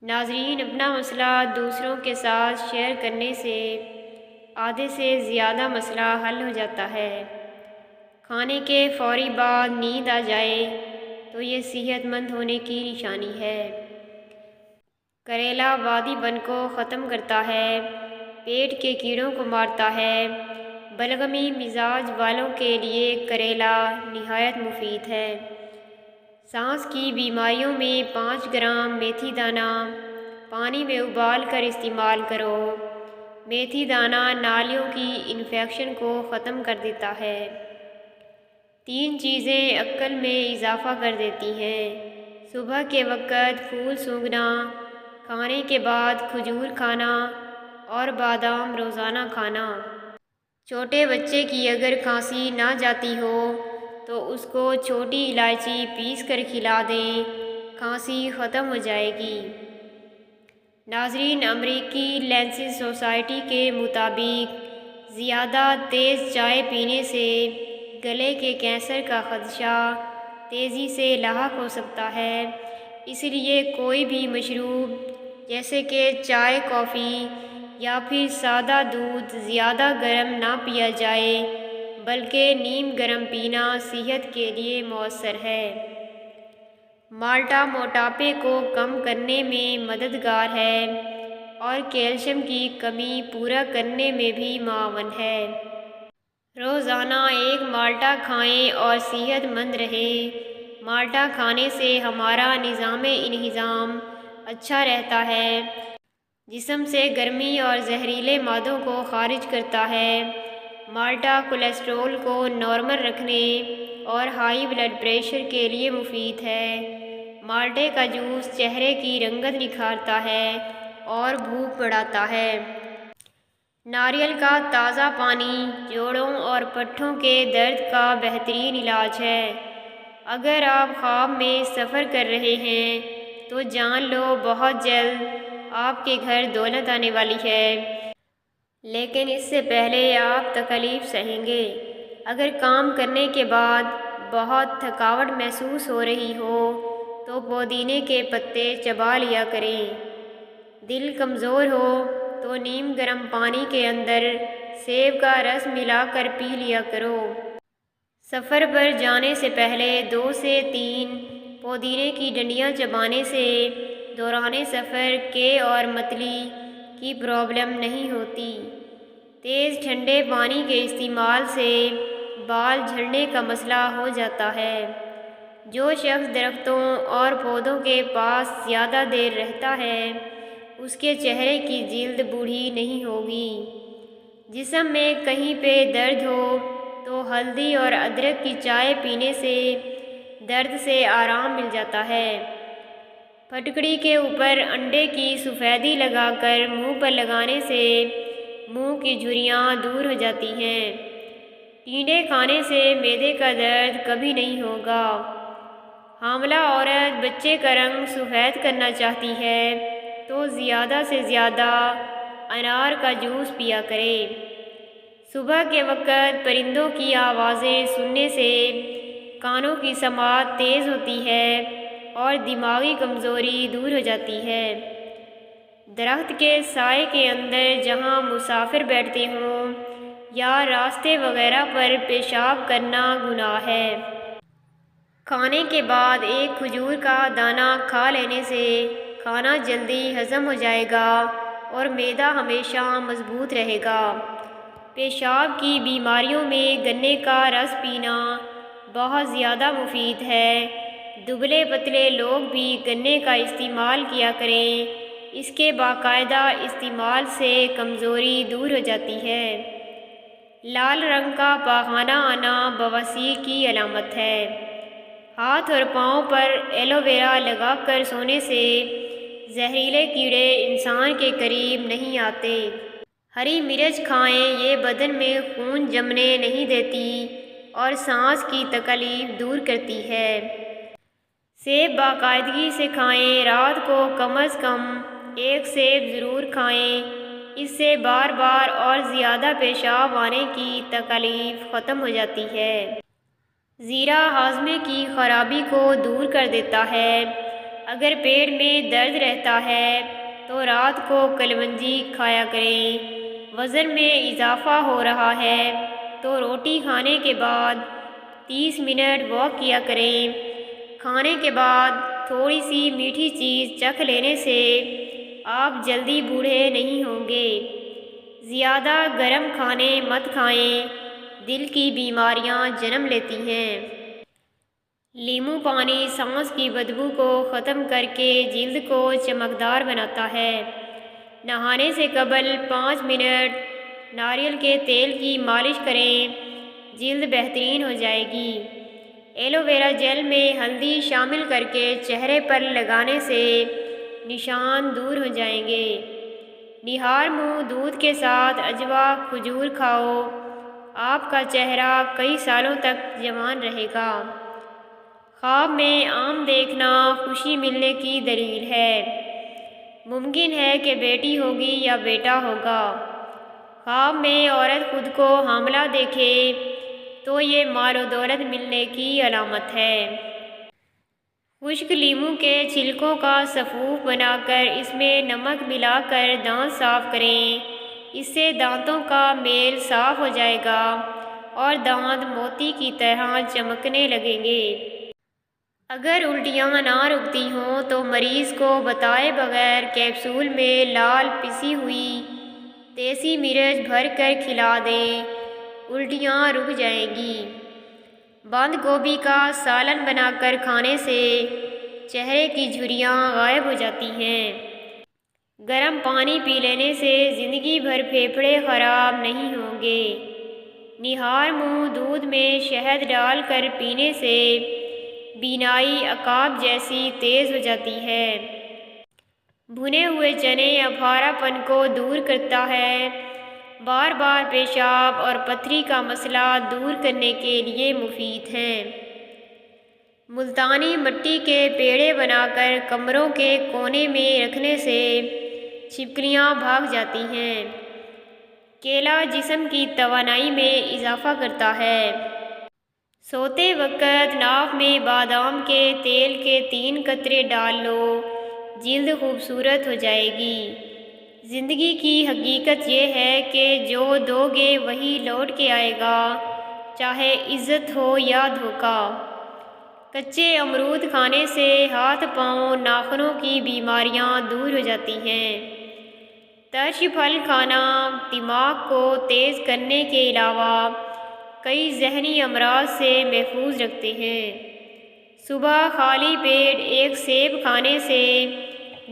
ناظرین، اپنا مسئلہ دوسروں کے ساتھ شیئر کرنے سے آدھے سے زیادہ مسئلہ حل ہو جاتا ہے۔ کھانے کے فوری بعد نیند آ جائے تو یہ صحت مند ہونے کی نشانی ہے۔ کریلا وادی بن کو ختم کرتا ہے، پیٹ کے کیڑوں کو مارتا ہے۔ بلغمی مزاج والوں کے لیے کریلا نہایت مفید ہے۔ سانس کی بیماریوں میں 5 گرام میتھی دانہ پانی میں ابال کر استعمال کرو۔ میتھی دانہ نالیوں کی انفیکشن کو ختم کر دیتا ہے۔ 3 چیزیں عقل میں اضافہ کر دیتی ہیں: صبح کے وقت پھول سونگھنا، کھانے کے بعد کھجور کھانا اور بادام روزانہ کھانا۔ چھوٹے بچے کی اگر کھانسی نہ جاتی ہو تو اس کو چھوٹی الائچی پیس کر کھلا دیں، کھانسی ختم ہو جائے گی۔ ناظرین، امریکی لینسس سوسائٹی کے مطابق زیادہ تیز چائے پینے سے گلے کے کینسر کا خدشہ تیزی سے لاحق ہو سکتا ہے۔ اس لیے کوئی بھی مشروب جیسے کہ چائے، کافی یا پھر سادہ دودھ زیادہ گرم نہ پیا جائے، بلکہ نیم گرم پینا صحت کے لیے مؤثر ہے۔ مالٹا موٹاپے کو کم کرنے میں مددگار ہے اور کیلشیم کی کمی پورا کرنے میں بھی معاون ہے۔ روزانہ 1 مالٹا کھائیں اور صحت مند رہیں۔ مالٹا کھانے سے ہمارا نظام انہضام اچھا رہتا ہے، جسم سے گرمی اور زہریلے مادوں کو خارج کرتا ہے۔ مالٹا کولیسٹرول کو نارمل رکھنے اور ہائی بلڈ پریشر کے لیے مفید ہے۔ مالٹے کا جوس چہرے کی رنگت نکھارتا ہے اور بھوک بڑھاتا ہے۔ ناریل کا تازہ پانی جوڑوں اور پٹھوں کے درد کا بہترین علاج ہے۔ اگر آپ خواب میں سفر کر رہے ہیں تو جان لو بہت جلد آپ کے گھر دولت آنے والی ہے، لیکن اس سے پہلے آپ تکلیف سہیں گے۔ اگر کام کرنے کے بعد بہت تھکاوٹ محسوس ہو رہی ہو تو پودینے کے پتے چبا لیا کریں۔ دل کمزور ہو تو نیم گرم پانی کے اندر سیب کا رس ملا کر پی لیا کرو۔ سفر پر جانے سے پہلے 2 سے 3 پودینے کی ڈنڈیاں چبانے سے دوران سفر کے اور متلی کی پرابلم نہیں ہوتی۔ تیز ٹھنڈے پانی کے استعمال سے بال جھڑنے کا مسئلہ ہو جاتا ہے۔ جو شخص درختوں اور پودوں کے پاس زیادہ دیر رہتا ہے اس کے چہرے کی جلد بوڑھی نہیں ہوگی۔ جسم میں کہیں پہ درد ہو تو ہلدی اور ادرک کی چائے پینے سے درد سے آرام مل جاتا ہے۔ پھٹکڑی کے اوپر انڈے کی سفیدی لگا کر منہ پر لگانے سے منہ کی جھریاں دور ہو جاتی ہیں۔ ٹینڈے کھانے سے معدے کا درد کبھی نہیں ہوگا۔ حاملہ عورت بچے کا رنگ سفید کرنا چاہتی ہے تو زیادہ سے زیادہ انار کا جوس پیا کرے۔ صبح کے وقت پرندوں کی آوازیں سننے سے کانوں کی سماعت تیز ہوتی ہے اور دماغی کمزوری دور ہو جاتی ہے۔ درخت کے سائے کے اندر جہاں مسافر بیٹھتے ہوں یا راستے وغیرہ پر پیشاب کرنا گناہ ہے۔ کھانے کے بعد 1 کھجور کا دانہ کھا لینے سے کھانا جلدی ہضم ہو جائے گا اور معدہ ہمیشہ مضبوط رہے گا۔ پیشاب کی بیماریوں میں گنے کا رس پینا بہت زیادہ مفید ہے۔ دبلے پتلے لوگ بھی گنے کا استعمال کیا کریں، اس کے باقاعدہ استعمال سے کمزوری دور ہو جاتی ہے۔ لال رنگ کا پاخانہ آنا بواسیر کی علامت ہے۔ ہاتھ اور پاؤں پر ایلو ویرا لگا کر سونے سے زہریلے کیڑے انسان کے قریب نہیں آتے۔ ہری مرچ کھائیں، یہ بدن میں خون جمنے نہیں دیتی اور سانس کی تکلیف دور کرتی ہے۔ سیب باقاعدگی سے کھائیں، رات کو کم از کم 1 سیب ضرور کھائیں، اس سے بار بار اور زیادہ پیشاب آنے کی تکلیف ختم ہو جاتی ہے۔ زیرہ ہاضمے کی خرابی کو دور کر دیتا ہے۔ اگر پیٹ میں درد رہتا ہے تو رات کو کلونجی کھایا کریں۔ وزن میں اضافہ ہو رہا ہے تو روٹی کھانے کے بعد 30 منٹ واک کیا کریں۔ کھانے کے بعد تھوڑی سی میٹھی چیز چکھ لینے سے آپ جلدی بوڑھے نہیں ہوں گے۔ زیادہ گرم کھانے مت کھائیں، دل کی بیماریاں جنم لیتی ہیں۔ لیموں پانی سانس کی بدبو کو ختم کر کے جلد کو چمکدار بناتا ہے۔ نہانے سے قبل 5 منٹ ناریل کے تیل کی مالش کریں، جلد بہترین ہو جائے گی۔ ایلو ویرا جیل میں ہلدی شامل کر کے چہرے پر لگانے سے نشان دور ہو جائیں گے۔ نہار منہ دودھ کے ساتھ عجوا کھجور کھاؤ، آپ کا چہرہ کئی سالوں تک جوان رہے گا۔ خواب میں آم دیکھنا خوشی ملنے کی دلیل ہے۔ ممکن ہے کہ بیٹی ہوگی یا بیٹا ہوگا۔ خواب میں عورت خود کو حاملہ دیکھے تو یہ مال و دولت ملنے کی علامت ہے۔ خشک لیموں کے چھلکوں کا سفوف بنا کر اس میں نمک ملا کر دانت صاف کریں، اس سے دانتوں کا میل صاف ہو جائے گا اور دانت موتی کی طرح چمکنے لگیں گے۔ اگر الٹیاں نہ رکتی ہوں تو مریض کو بتائے بغیر کیپسول میں لال پسی ہوئی دیسی مرچ بھر کر کھلا دیں، الٹیاں رک جائیں گی۔ بند گوبھی کا سالن بنا کر کھانے سے چہرے کی جھریاں غائب ہو جاتی ہیں۔ گرم پانی پی لینے سے زندگی بھر پھیپھڑے خراب نہیں ہوں گے۔ نہار منہ دودھ میں شہد ڈال کر پینے سے بینائی عقاب جیسی تیز ہو جاتی ہے۔ بھنے ہوئے چنے افارا پن کو دور کرتا ہے۔ بار بار پیشاب اور پتھری کا مسئلہ دور کرنے کے لیے مفید ہیں۔ ملتانی مٹی کے پیڑے بنا کر کمروں کے کونے میں رکھنے سے چھپکلیاں بھاگ جاتی ہیں۔ کیلا جسم کی توانائی میں اضافہ کرتا ہے۔ سوتے وقت ناک میں بادام کے تیل کے 3 قطرے ڈال لو، جلد خوبصورت ہو جائے گی۔ زندگی کی حقیقت یہ ہے کہ جو دو گے وہی لوٹ کے آئے گا، چاہے عزت ہو یا دھوکہ۔ کچے امرود کھانے سے ہاتھ پاؤں ناخنوں کی بیماریاں دور ہو جاتی ہیں۔ ترش پھل کھانا دماغ کو تیز کرنے کے علاوہ کئی ذہنی امراض سے محفوظ رکھتے ہیں۔ صبح خالی پیٹ ایک سیب کھانے سے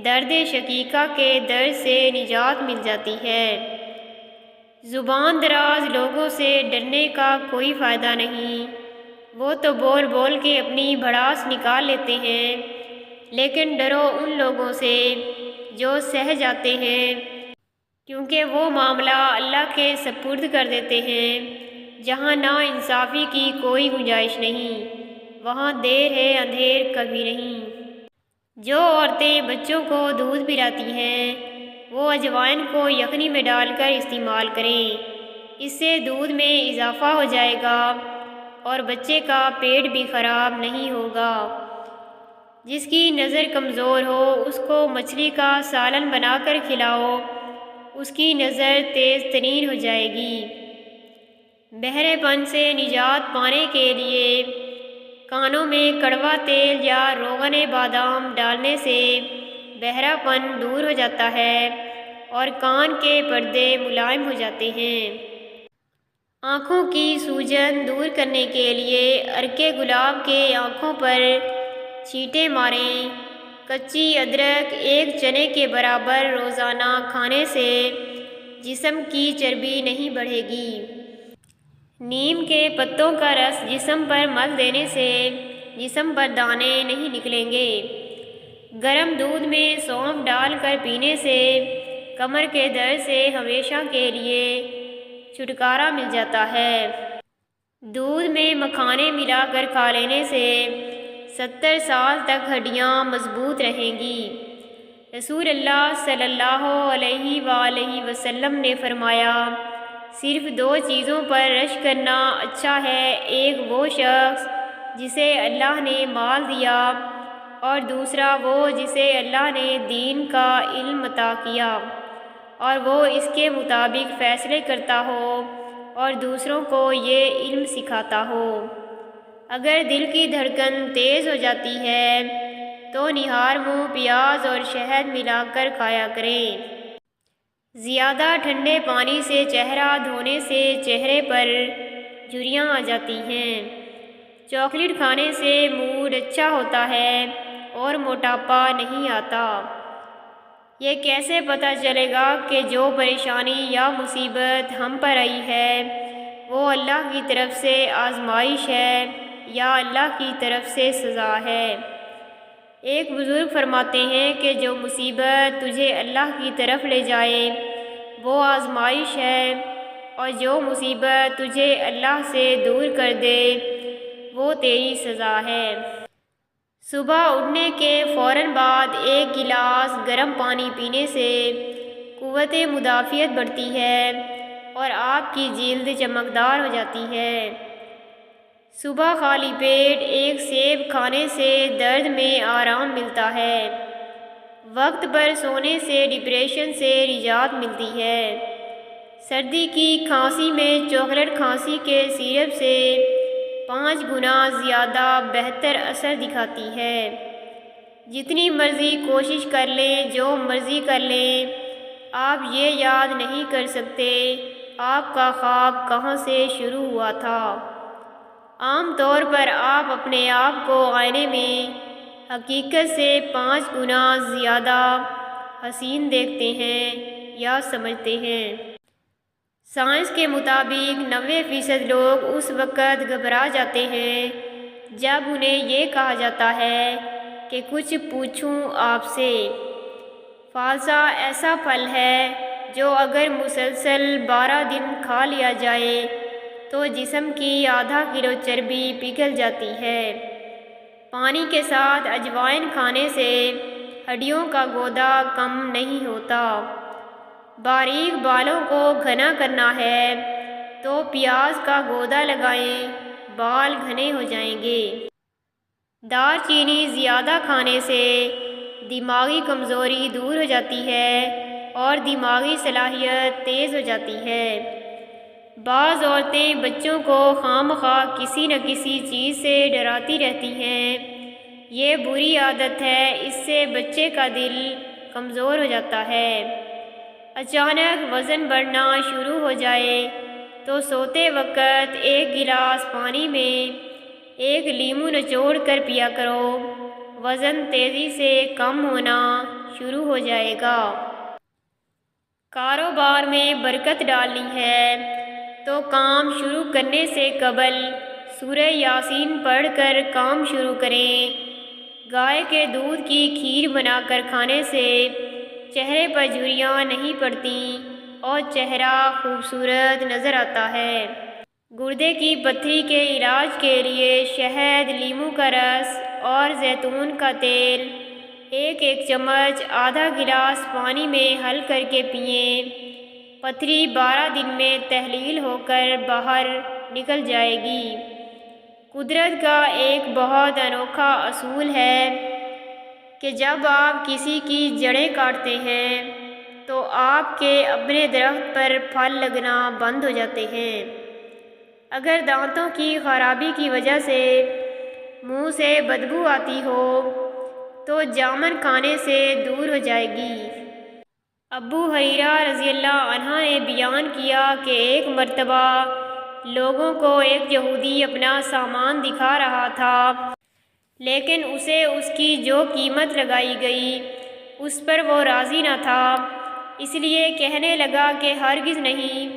درد شقیقہ کے درد سے نجات مل جاتی ہے۔ زبان دراز لوگوں سے ڈرنے کا کوئی فائدہ نہیں، وہ تو بول بول کے اپنی بھڑاس نکال لیتے ہیں، لیکن ڈرو ان لوگوں سے جو سہ جاتے ہیں، کیونکہ وہ معاملہ اللہ کے سپرد کر دیتے ہیں۔ جہاں نا انصافی کی کوئی گنجائش نہیں، وہاں دیر ہے اندھیر کبھی نہیں۔ جو عورتیں بچوں کو دودھ پلاتی ہیں وہ اجوائن کو یخنی میں ڈال کر استعمال کریں، اس سے دودھ میں اضافہ ہو جائے گا اور بچے کا پیٹ بھی خراب نہیں ہوگا۔ جس کی نظر کمزور ہو اس کو مچھلی کا سالن بنا کر کھلاؤ، اس کی نظر تیز ترین ہو جائے گی۔ بہرے پن سے نجات پانے کے لیے کانوں میں کڑوا تیل یا روغن بادام ڈالنے سے بہرا پن دور ہو جاتا ہے اور کان کے پردے ملائم ہو جاتے ہیں۔ آنکھوں کی سوجن دور کرنے کے لیے عرق گلاب کے آنکھوں پر چھینٹے ماریں۔ کچی ادرک 1 چنے کے برابر روزانہ کھانے سے جسم کی چربی نہیں بڑھے گی۔ نیم کے پتوں کا رس جسم پر مل دینے سے جسم پر دانے نہیں نکلیں گے۔ گرم دودھ میں سونف ڈال کر پینے سے کمر کے درد سے ہمیشہ کے لیے چھٹکارا مل جاتا ہے۔ دودھ میں مکھانے ملا کر کھا لینے سے 70 سال تک ہڈیاں مضبوط رہیں گی۔ رسول اللہ صلی اللہ علیہ وآلہ وسلم نے فرمایا، صرف 2 چیزوں پر رشک کرنا اچھا ہے، ایک وہ شخص جسے اللہ نے مال دیا اور دوسرا وہ جسے اللہ نے دین کا علم عطا کیا اور وہ اس کے مطابق فیصلے کرتا ہو اور دوسروں کو یہ علم سکھاتا ہو۔ اگر دل کی دھڑکن تیز ہو جاتی ہے تو نہار منہ پیاز اور شہد ملا کر کھایا کریں۔ زیادہ ٹھنڈے پانی سے چہرہ دھونے سے چہرے پر جھریاں آ جاتی ہیں۔ چاکلیٹ کھانے سے موڈ اچھا ہوتا ہے اور موٹاپا نہیں آتا۔ یہ کیسے پتہ چلے گا کہ جو پریشانی یا مصیبت ہم پر آئی ہے وہ اللہ کی طرف سے آزمائش ہے یا اللہ کی طرف سے سزا ہے؟ ایک بزرگ فرماتے ہیں کہ جو مصیبت تجھے اللہ کی طرف لے جائے وہ آزمائش ہے، اور جو مصیبت تجھے اللہ سے دور کر دے وہ تیری سزا ہے۔ صبح اٹھنے کے فوراً بعد ایک گلاس گرم پانی پینے سے قوت مدافعت بڑھتی ہے اور آپ کی جلد چمکدار ہو جاتی ہے۔ صبح خالی پیٹ ایک سیب کھانے سے درد میں آرام ملتا ہے۔ وقت پر سونے سے ڈپریشن سے نجات ملتی ہے۔ سردی کی کھانسی میں چاکلیٹ کھانسی کے سیرپ سے 5 گنا زیادہ بہتر اثر دکھاتی ہے۔ جتنی مرضی کوشش کر لیں، جو مرضی کر لیں، آپ یہ یاد نہیں کر سکتے آپ کا خواب کہاں سے شروع ہوا تھا۔ عام طور پر آپ اپنے آپ کو آئینے میں حقیقت سے 5 گنا زیادہ حسین دیکھتے ہیں یا سمجھتے ہیں۔ سائنس کے مطابق 90% لوگ اس وقت گھبرا جاتے ہیں جب انہیں یہ کہا جاتا ہے کہ کچھ پوچھوں آپ سے۔ فالسا ایسا پھل ہے جو اگر مسلسل 12 دن کھا لیا جائے تو جسم کی آدھا کلو چربی پگھل جاتی ہے۔ پانی کے ساتھ اجوائن کھانے سے ہڈیوں کا گودا کم نہیں ہوتا۔ باریک بالوں کو گھنا کرنا ہے تو پیاز کا گودا لگائیں، بال گھنے ہو جائیں گے۔ دار چینی زیادہ کھانے سے دماغی کمزوری دور ہو جاتی ہے اور دماغی صلاحیت تیز ہو جاتی ہے۔ بعض عورتیں بچوں کو خواہ مخواہ کسی نہ کسی چیز سے ڈراتی رہتی ہیں۔ یہ بری عادت ہے، اس سے بچے کا دل کمزور ہو جاتا ہے۔ اچانک وزن بڑھنا شروع ہو جائے تو سوتے وقت ایک گلاس پانی میں ایک لیمو نچوڑ کر پیا کرو، وزن تیزی سے کم ہونا شروع ہو جائے گا۔ کاروبار میں برکت ڈالنی ہے تو کام شروع کرنے سے قبل سورہ یاسین پڑھ کر کام شروع کریں۔ گائے کے دودھ کی کھیر بنا کر کھانے سے چہرے پر جھریاں نہیں پڑتی اور چہرہ خوبصورت نظر آتا ہے۔ گردے کی پتھری کے علاج کے لیے شہد، لیمو کا رس اور زیتون کا تیل ایک چمچ آدھا گلاس پانی میں حل کر کے پئیں۔ پتھری 12 دن میں تحلیل ہو کر باہر نکل جائے گی۔ قدرت کا ایک بہت انوکھا اصول ہے کہ جب آپ کسی کی جڑیں کاٹتے ہیں تو آپ کے اپنے درخت پر پھل لگنا بند ہو جاتے ہیں۔ اگر دانتوں کی خرابی کی وجہ سے منہ سے بدبو آتی ہو تو جامن کھانے سے دور ہو جائے گی۔ ابو ہریرہ رضی اللہ عنہ نے بیان کیا کہ ایک مرتبہ لوگوں کو ایک یہودی اپنا سامان دکھا رہا تھا، لیکن اسے اس کی جو قیمت لگائی گئی اس پر وہ راضی نہ تھا، اس لیے کہنے لگا کہ ہرگز نہیں،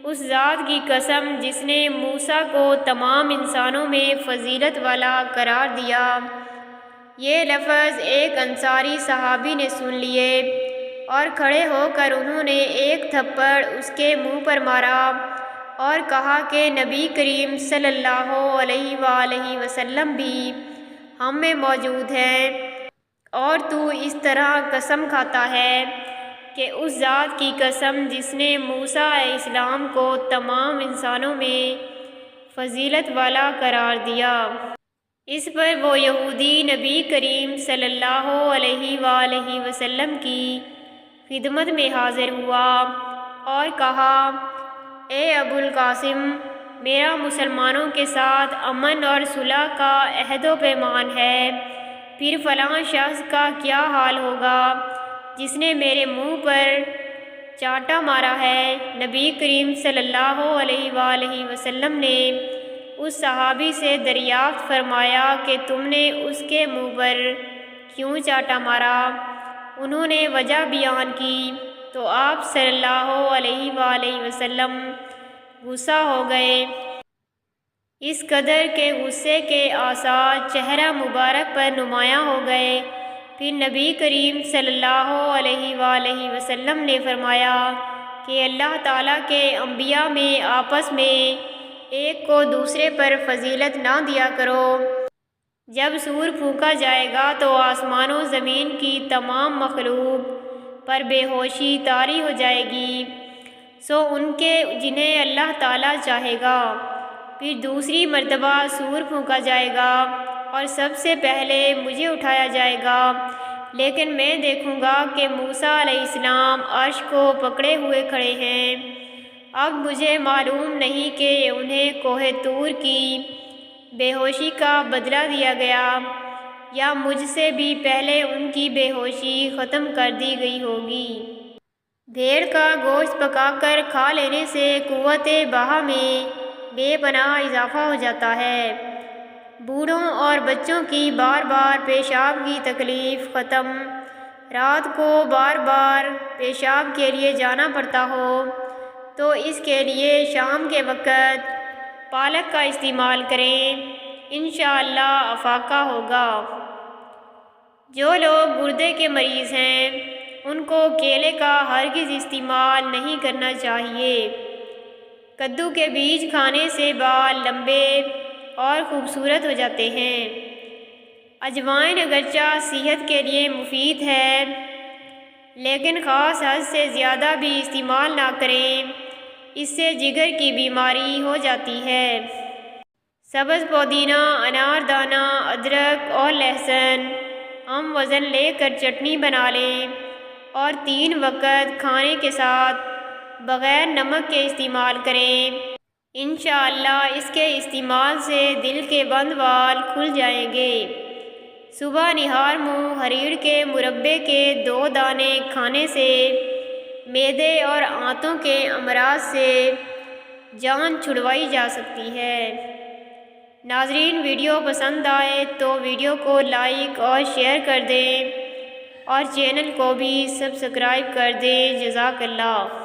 اس ذات کی قسم جس نے موسیٰ کو تمام انسانوں میں فضیلت والا قرار دیا۔ یہ لفظ ایک انصاری صحابی نے سن لیے اور کھڑے ہو کر انہوں نے ایک تھپڑ اس کے منہ پر مارا اور کہا کہ نبی کریم صلی اللہ علیہ وآلہ وسلم بھی ہم میں موجود ہیں، اور تو اس طرح قسم کھاتا ہے کہ اس ذات کی قسم جس نے موسیٰ علیہ السلام کو تمام انسانوں میں فضیلت والا قرار دیا۔ اس پر وہ یہودی نبی کریم صلی اللہ علیہ وآلہ وسلم کی خدمت میں حاضر ہوا اور کہا، اے ابو القاسم، میرا مسلمانوں کے ساتھ امن اور صلح کا عہد و پیمان ہے، پھر فلاں شخص کا کیا حال ہوگا جس نے میرے منہ پر چانٹا مارا ہے؟ نبی کریم صلی اللہ علیہ وآلہ وسلم نے اس صحابی سے دریافت فرمایا کہ تم نے اس کے منہ پر کیوں چانٹا مارا؟ انہوں نے وجہ بیان کی تو آپ صلی اللہ علیہ وآلہ وسلم غصہ ہو گئے۔ اس قدر کے غصے کے آثار چہرہ مبارک پر نمایاں ہو گئے۔ پھر نبی کریم صلی اللہ علیہ وآلہ وسلم نے فرمایا کہ اللہ تعالیٰ کے انبیاء میں آپس میں ایک کو دوسرے پر فضیلت نہ دیا کرو۔ جب سور پھونکا جائے گا تو آسمان و زمین کی تمام مخلوق پر بے ہوشی طاری ہو جائے گی، سو ان کے جنہیں اللہ تعالیٰ چاہے گا۔ پھر دوسری مرتبہ سور پھونکا جائے گا اور سب سے پہلے مجھے اٹھایا جائے گا، لیکن میں دیکھوں گا کہ موسیٰ علیہ السلام عرش کو پکڑے ہوئے کھڑے ہیں۔ اب مجھے معلوم نہیں کہ انہیں کوہ طور کی بے ہوشی کا بدلہ دیا گیا یا مجھ سے بھی پہلے ان کی بے ہوشی ختم کر دی گئی ہوگی۔ بھیڑ کا گوشت پکا کر کھا لینے سے قوت بہا میں بے پناہ اضافہ ہو جاتا ہے۔ بوڑھوں اور بچوں کی بار بار پیشاب کی تکلیف ختم۔ رات کو بار بار پیشاب کے لیے جانا پڑتا ہو تو اس کے لیے شام کے وقت پالک کا استعمال کریں، انشاءاللہ افاقہ ہوگا۔ جو لوگ گردے کے مریض ہیں ان کو کیلے کا ہرگز استعمال نہیں کرنا چاہیے۔ کدو کے بیج کھانے سے بال لمبے اور خوبصورت ہو جاتے ہیں۔ اجوائن اگرچہ صحت کے لیے مفید ہے لیکن خاص حد سے زیادہ بھی استعمال نہ کریں، اس سے جگر کی بیماری ہو جاتی ہے۔ سبز پودینہ، انار دانہ، ادرک اور لہسن ہم وزن لے کر چٹنی بنا لیں اور 3 وقت کھانے کے ساتھ بغیر نمک کے استعمال کریں، انشاءاللہ اس کے استعمال سے دل کے بند وال کھل جائیں گے۔ صبح نہار منہ ہریڑ کے مربے کے 2 دانے کھانے سے معدے اور آنتوں کے امراض سے جان چھڑوائی جا سکتی ہے۔ ناظرین، ویڈیو پسند آئے تو ویڈیو کو لائک اور شیئر کر دیں اور چینل کو بھی سبسکرائب کر دیں۔ جزاک اللہ۔